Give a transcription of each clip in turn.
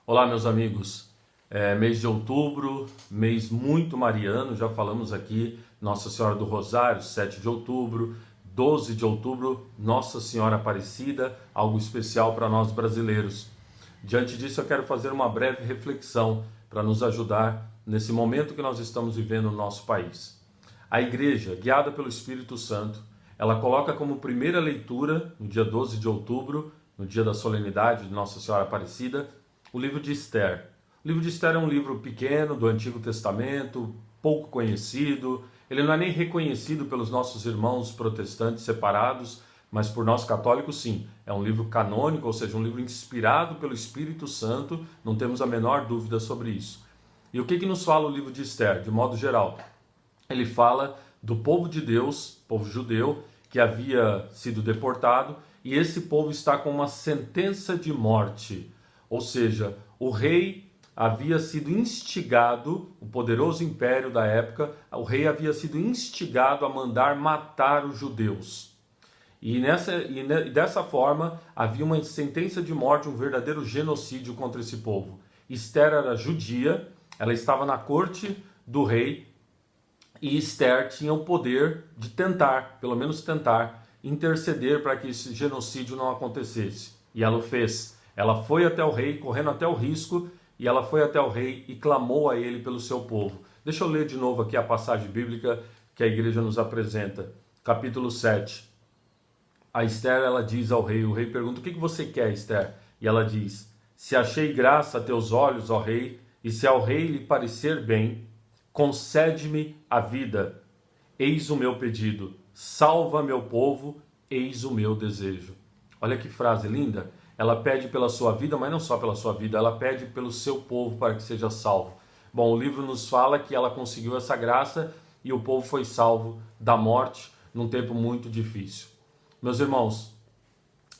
Olá, meus amigos. Mês de outubro, mês muito mariano, já falamos aqui, Nossa Senhora do Rosário, 7 de outubro, 12 de outubro, Nossa Senhora Aparecida, algo especial para nós brasileiros. Diante disso, eu quero fazer uma breve reflexão para nos ajudar nesse momento que nós estamos vivendo no nosso país. A Igreja, guiada pelo Espírito Santo, ela coloca como primeira leitura, no dia 12 de outubro, no dia da solenidade de Nossa Senhora Aparecida, o livro de Esther. O livro de Esther é um livro pequeno do Antigo Testamento, pouco conhecido. Ele não é nem reconhecido pelos nossos irmãos protestantes separados, mas por nós católicos sim. É um livro canônico, ou seja, um livro inspirado pelo Espírito Santo, não temos a menor dúvida sobre isso. E o que nos fala o livro de Esther, de modo geral? Ele fala do povo de Deus, povo judeu, que havia sido deportado, e esse povo está com uma sentença de morte. Ou seja, o rei havia sido instigado, o poderoso império da época, o rei havia sido instigado a mandar matar os judeus. E dessa forma havia uma sentença de morte, um verdadeiro genocídio contra esse povo. Esther era judia, ela estava na corte do rei, e Esther tinha o poder de tentar, pelo menos tentar, interceder para que esse genocídio não acontecesse. E ela o fez. Ela foi até o rei, correndo até o risco, e ela foi até o rei e clamou a ele pelo seu povo. Deixa eu ler de novo aqui a passagem bíblica que a igreja nos apresenta. Capítulo 7. A Esther, ela diz ao rei, o rei pergunta, o que você quer, Esther? E ela diz, se achei graça a teus olhos, ó rei, e se ao rei lhe parecer bem, concede-me a vida. Eis o meu pedido. Salva meu povo, eis o meu desejo. Olha que frase linda. Ela pede pela sua vida, mas não só pela sua vida, ela pede pelo seu povo para que seja salvo. Bom, o livro nos fala que ela conseguiu essa graça e o povo foi salvo da morte num tempo muito difícil. Meus irmãos,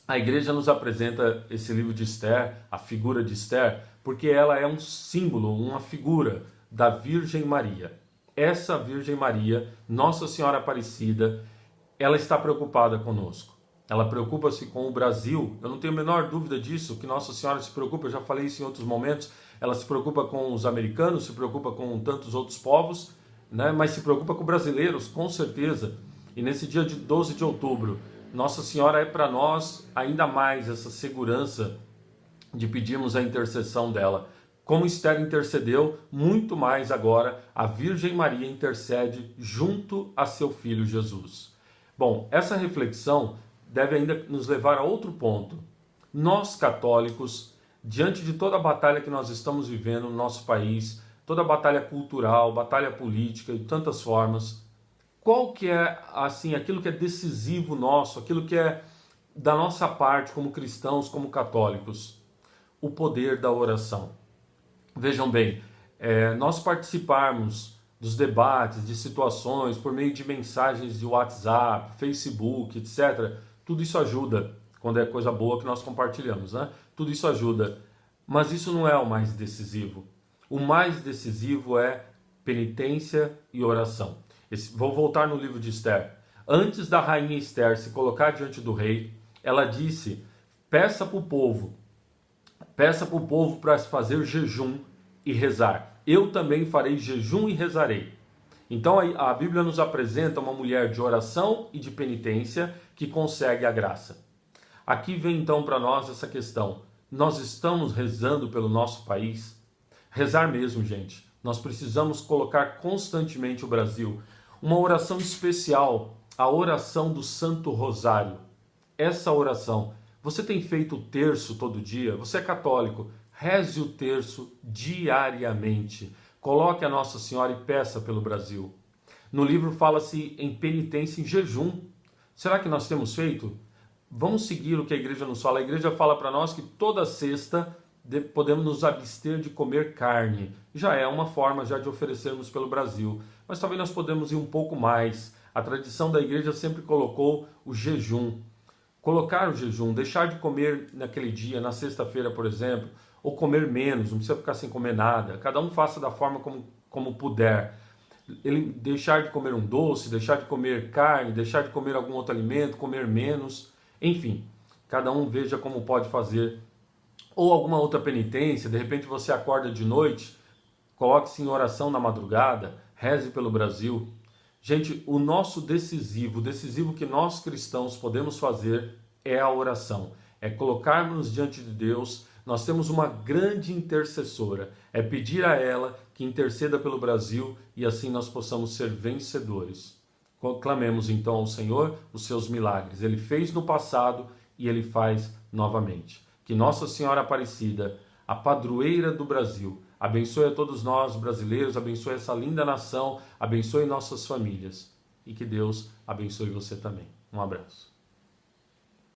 a igreja nos apresenta esse livro de Esther, a figura de Esther, porque ela é um símbolo, uma figura da Virgem Maria. Essa Virgem Maria, Nossa Senhora Aparecida, ela está preocupada conosco. Ela preocupa-se com o Brasil. Eu não tenho a menor dúvida disso, que Nossa Senhora se preocupa, eu já falei isso em outros momentos, ela se preocupa com os americanos, se preocupa com tantos outros povos, né? Mas se preocupa com brasileiros, com certeza. E nesse dia de 12 de outubro, Nossa Senhora é para nós ainda mais essa segurança de pedirmos a intercessão dela. Como Esther intercedeu, muito mais agora a Virgem Maria intercede junto a seu filho Jesus. Bom, essa reflexão deve ainda nos levar a outro ponto. Nós católicos, diante de toda a batalha que nós estamos vivendo no nosso país, toda a batalha cultural, batalha política de tantas formas, qual que é assim aquilo que é decisivo nosso, aquilo que é da nossa parte como cristãos, como católicos? O poder da oração. Vejam bem, nós participarmos dos debates, de situações, por meio de mensagens de WhatsApp, Facebook, etc., tudo isso ajuda, quando é coisa boa que nós compartilhamos, né? Tudo isso ajuda, mas isso não é o mais decisivo. O mais decisivo é penitência e oração. Vou voltar no livro de Esther. Antes da rainha Esther se colocar diante do rei, ela disse, peça para o povo para fazer jejum e rezar. Eu também farei jejum e rezarei. Então a Bíblia nos apresenta uma mulher de oração e de penitência que consegue a graça. Aqui vem então para nós essa questão. Nós estamos rezando pelo nosso país? Rezar mesmo, gente. Nós precisamos colocar constantemente o Brasil. Uma oração especial, a oração do Santo Rosário. Essa oração, você tem feito o terço todo dia? Você é católico? Reze o terço diariamente. Coloque a Nossa Senhora e peça pelo Brasil. No livro fala-se em penitência em jejum. Será que nós temos feito? Vamos seguir o que a igreja nos fala. A igreja fala para nós que toda sexta podemos nos abster de comer carne. Já é uma forma já de oferecermos pelo Brasil. Mas talvez nós podemos ir um pouco mais. A tradição da igreja sempre colocou o jejum. Colocar o jejum, deixar de comer naquele dia, na sexta-feira, por exemplo, ou comer menos, não precisa ficar sem comer nada. Cada um faça da forma como puder. Deixar de comer um doce, deixar de comer carne, deixar de comer algum outro alimento, comer menos. Enfim, cada um veja como pode fazer ou alguma outra penitência, de repente você acorda de noite, coloque-se em oração na madrugada, reze pelo Brasil. Gente, o nosso decisivo, o decisivo que nós cristãos podemos fazer é a oração, é colocarmos diante de Deus. Nós temos uma grande intercessora, é pedir a ela que interceda pelo Brasil e assim nós possamos ser vencedores. Clamemos então ao Senhor os seus milagres. Ele fez no passado e Ele faz novamente. Que Nossa Senhora Aparecida, a padroeira do Brasil, abençoe a todos nós brasileiros, abençoe essa linda nação, abençoe nossas famílias e que Deus abençoe você também. Um abraço.